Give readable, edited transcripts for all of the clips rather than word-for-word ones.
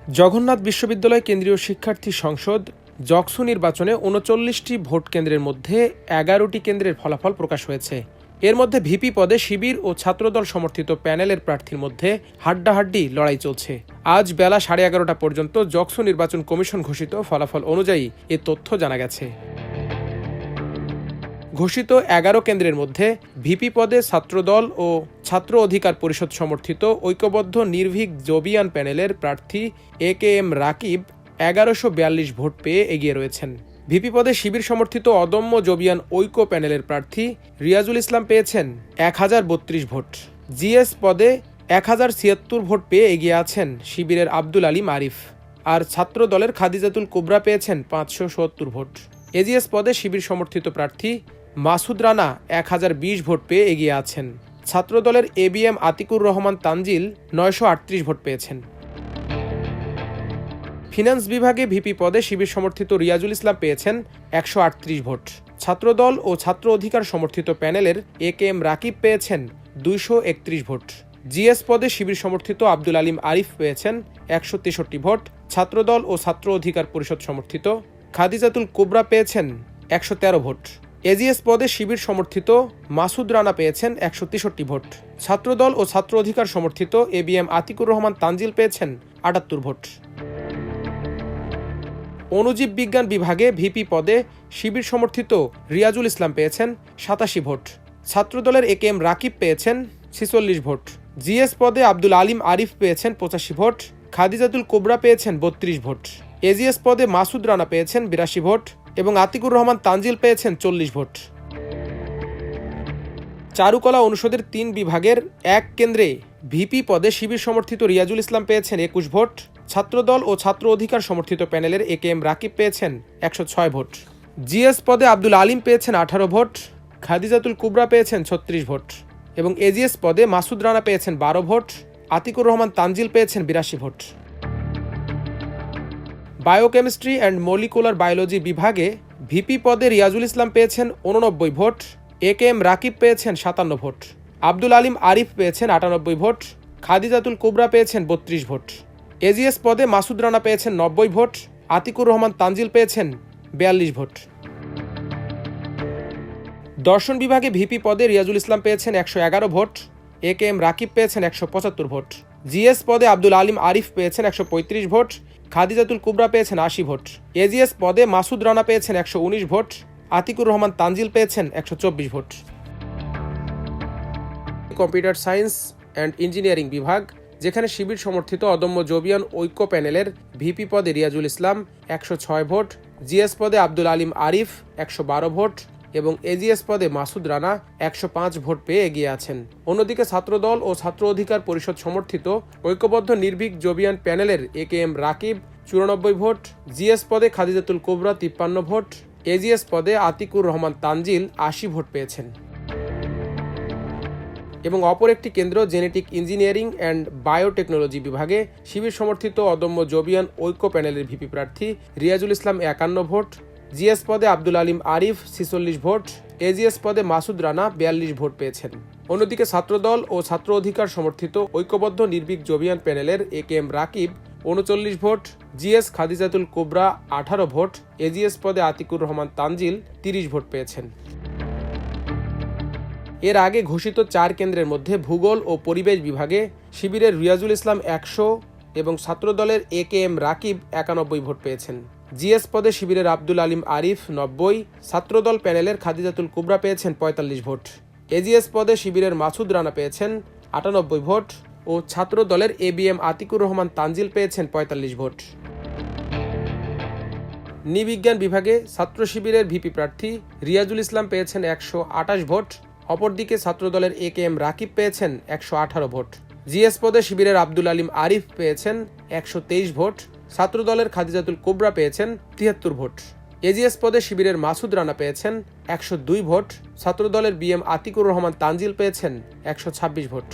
জগন্নাথ বিশ্ববিদ্যালয় কেন্দ্রীয় শিক্ষার্থী সংসদ জকসু নির্বাচনে ৩৯টি ভোট কেন্দ্রের মধ্যে ১১টি কেন্দ্রের ফলাফল প্রকাশ হয়েছে। এর মধ্যে ভিপি পদে শিবির ও ছাত্রদল সমর্থিত প্যানেলের প্রার্থীর মধ্যে হাড্ডাহাড্ডি লড়াই চলছে। আজ বেলা 11:30 পর্যন্ত জকসু নির্বাচন কমিশন ঘোষিত ফলাফল অনুযায়ী এ তথ্য জানা গেছে। ঘোষিত ১১ কেন্দ্রের মধ্যে ভিপি পদে ছাত্রদল ও ছাত্র অধিকার পরিষদ সমর্থিত ঐক্যবদ্ধ নির্ভীক জোবিয়ান প্যানেলের প্রার্থী একেএম রাকিব ১১৪২ ভোট পেয়ে এগিয়ে রয়েছেন। ভিপি পদে শিবির সমর্থিত অদম্য জোবিয়ান ঐক্য প্যানেলের প্রার্থী রিয়াজুল ইসলাম পেয়েছেন ১০৩২ ভোট। জিএস পদে ১০৭৬ ভোট পেয়ে এগিয়ে আছেন শিবিরের আব্দুল আলীম আরিফ, আর ছাত্র দলের খাদিজাতুল কুবরা পেয়েছেন ৫৭০ ভোট। এজিএস পদে শিবির সমর্থিত প্রার্থী মাসুদ রানা ১০২০ ভোট পেয়ে এগিয়ে আছেন। ছাত্রদলের এবিএম আতিকুর রহমান তানজিল ৯৩৮ ভোট পেয়েছেন। ফিন্যান্স বিভাগে ভিপি পদে শিবির সমর্থিত রিয়াজুল ইসলাম পেয়েছেন ১৩৮ ভোট। ছাত্রদল ও ছাত্র অধিকার সমর্থিত প্যানেলের একেএম রাকিব পেয়েছেন ২৩১ ভোট। জিএস পদে শিবির সমর্থিত আব্দুল আলীম আরিফ পেয়েছেন ১৬৩ ভোট। ছাত্রদল ও ছাত্র অধিকার পরিষদ সমর্থিত খাদিজাতুল কুবরা পেয়েছেন ১১৩ ভোট। এজিএস পদে শিবির সমর্থিত মাসুদ রানা পেয়েছেন ১৬৩ ভোট। ছাত্রদল ও ছাত্র অধিকার সমর্থিত এবিএম আতিকুর রহমান তানজিল পেয়েছেন ৭৮ ভোট। অণুজীব বিজ্ঞান বিভাগে ভিপি পদে শিবির সমর্থিত রিয়াজুল ইসলাম পেয়েছেন ৮৭ ভোট। ছাত্রদলের একেএম রাকিব পেয়েছেন ৪৬ ভোট। জিএস পদে আব্দুল আলীম আরিফ পেয়েছেন ৮৫ ভোট। খাদিজাতুল কুবরা পেয়েছেন ৩২ ভোট। এজিএস পদে মাসুদ রানা পেয়েছেন ৮২ ভোট এবং আতিকুর রহমান তানজিল পেয়েছেন ৪০ ভোট। চারুকলা অনুষদের ৩ বিভাগের ১ কেন্দ্রে ভিপি পদে শিবির সমর্থিত রিয়াজুল ইসলাম পেয়েছেন ২১ ভোট। ছাত্রদল ও ছাত্র অধিকার সমর্থিত প্যানেলের একেএম রাকিব পেয়েছেন ১০৬ ভোট। জিএস পদে আব্দুল আলীম পেয়েছেন ১৮ ভোট। খাদিজাতুল কুবরা পেয়েছেন ৩৬ ভোট এবং এজিএস পদে মাসুদ রানা পেয়েছেন ১২ ভোট। আতিকুর রহমান তানজিল পেয়েছেন ৮২ vote. Biochemistry and molecular biology বিভাগে ভিপি পদে রিয়াজুল ইসলাম পেয়েছেন ৮৯ ভোট। একেএম রাকিব পেয়েছেন ৫৭ ভোট। আব্দুল আলীম আরিফ পেয়েছেন ৯৮ ভোট। খাদিজাতুল কুবরা পেয়েছেন ৩২ ভোট। এজিএস পদে মাসুদ রানা পেয়েছেন ৯০ ভোট। আতিকুর রহমান তানজিল পেয়েছেন ৪২ ভোট। দর্শন বিভাগে ভিপি পদে রিয়াজুল ইসলাম পেয়েছেন ১১১ ভোট। একেএম রাকিব পেয়েছেন ১৭৫ ভোট। জিএস পদে আব্দুল আলীম আরিফ পেয়েছেন ১৩৫ ভোট। খাদিজাতুল কুবরা পেয়েছেন ৮০ ভোট। এজিএস পদে মাসুদ রানা পেয়েছেন ১১৯ ভোট। আতিকুর রহমান তানজিল পেয়েছেন ১২৪ vote. Computer science and engineering বিভাগ, যেখানে শিবির সমর্থিত অদম্য জোবিয়ান ঐক্য প্যানেলের ভিপি পদে রিয়াজুল ইসলাম ১০৬ ভোট। জিএস পদে আব্দুল আলীম আরিফ ১১২ ভোট এবং এজিএস পদে মাসুদ রানা ১০৫ ভোট পেয়ে এগিয়ে আছেন। অন্যদিকে ছাত্রদল ও ছাত্র অধিকার পরিষদ সমর্থিত ঐক্যবদ্ধ নির্ভীক জোবিয়ান প্যানেলের একেএম রাকিব ৯৪ ভোট। জিএস পদে খাদিজাতুল কুবরা ৫৩ ভোট। এজিএস পদে আতিকুর রহমান তানজিল ৮০ ভোট পেয়েছেন। এবং অপর একটি কেন্দ্র জেনেটিক ইঞ্জিনিয়ারিং অ্যান্ড বায়োটেকনোলজি বিভাগে শিবির সমর্থিত অদম্য জোবিয়ান ঐক্য প্যানেলের ভিপি প্রার্থী রিয়াজুল ইসলাম ৫১ ভোট। জিএস পদে আব্দুল আলীম আরিফ ৪৬ ভোট। এজিএস পদে মাসুদ রানা ৪২ ভোট পেয়েছেন। অন্যদিকে ছাত্রদল ও ছাত্র অধিকার সমর্থিত ঐক্যবদ্ধ নির্ভীক জোবিয়ান প্যানেলের একেএম রাকিব ৩৯ ভোট। জিএস খাদিজাতুল কুবরা ১৮ ভোট। এজিএস পদে আতিকুর রহমান তানজিল ৩০ ভোট পেয়েছেন। এর আগে ঘোষিত ৪ কেন্দ্রের মধ্যে ভূগোল ও পরিবেশ বিভাগে শিবিরের রিয়াজুল ইসলাম ১০০ এবং ছাত্রদলের একেএম রাকিব ৯১ ভোট পেয়েছেন। জিএস পদে শিবিরের আব্দুল আলীম আরিফ ৯০। ছাত্রদল প্যানেলের খাদিজাতুল কুবরা পেয়েছেন ৪৫ ভোট। এজিএস পদে শিবিরের মাসুদ রানা পেয়েছেন ৯৮ ভোট ও ছাত্রদলের এবিএম আতিকুর রহমান তানজিল পেয়েছেন ৪৫ ভোট। নৃবিজ্ঞান বিভাগে ছাত্র শিবিরের ভিপি প্রার্থী রিয়াজুল ইসলাম পেয়েছেন ১২৮ ভোট। অপরদিকে ছাত্রদলের একেএম রাকিব পেয়েছেন ১১৮ ভোট। জিএস পদে শিবিরের আব্দুল আলীম আরিফ পেয়েছেন ১২৩ ভোট। ছাত্রদলের খাদিজাতুল কুবরা পেয়েছেন ৭৩ ভোট। এজিএস পদে শিবিরের মাসুদ রানা পেয়েছেন ১০২ ভোট। ছাত্রদলের বিএম আতিকুর রহমান তানজিল পেয়েছেন ১২৬ ভোট।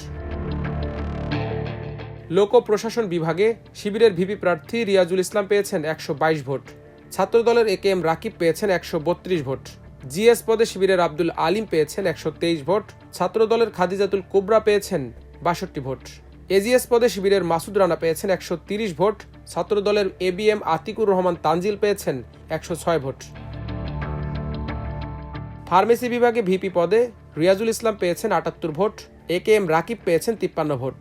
লোক প্রশাসন বিভাগে শিবিরের ভিপি প্রার্থী রিয়াজুল ইসলাম পেয়েছেন ১২২ ভোট। ছাত্রদলের একেএম রাকিব পেয়েছেন ১৩২ ভোট। জিএস পদে শিবিরের আব্দুল আলীম পেয়েছেন ১২৩ ভোট। ছাত্রদলের খাদিজাতুল কুবরা পেয়েছেন ৬২ ভোট। এজিএস পদে শিবিরের মাসুদ রানা পেয়েছেন 130 ভোট, ছাত্রদলের এবিএম আতিকুর রহমান তানজিল পেয়েছেন 106 ভোট। ফার্মেসি বিভাগে ভিপি পদে রিয়াজুল ইসলাম পেয়েছেন 78 ভোট, একেএম রাকিব পেয়েছেন 53 ভোট।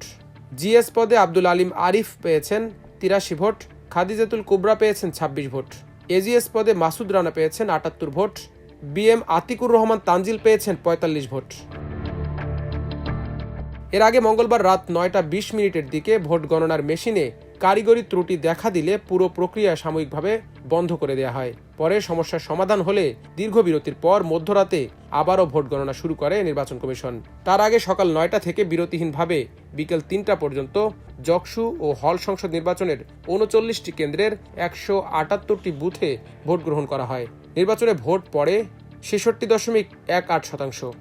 জিএস পদে আব্দুল আলিম আরিফ পেয়েছেন 83 ভোট, খাদিজাতুল কুবরা পেয়েছেন 26 ভোট। এজিএস পদে মাসুদ রানা পেয়েছেন 78 ভোট, বিএম আতিকুর রহমান তানজিল পেয়েছেন 45 ভোট। এর আগে মঙ্গলবার রাত 9:20 দিকে ভোট গণনার মেশিনে কারিগরি ত্রুটি দেখা দিলে পুরো প্রক্রিয়া সাময়িকভাবে বন্ধ করে দেওয়া হয়। পরে সমস্যার সমাধান হলে দীর্ঘ বিরতির পর মধ্যরাতে আবারও ভোট গণনা শুরু করে নির্বাচন কমিশন। তার আগে সকাল 9টা থেকে বিরতিহীনভাবে বিকেল 3টা পর্যন্ত জকসু ও হল সংসদ নির্বাচনের 39টি কেন্দ্রের 178টি বুথে ভোট গ্রহণ করা হয়। নির্বাচনে ভোট পড়ে 66.18%।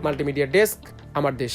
মাল্টিমিডিয়া ডেস্ক, আমার দেশ।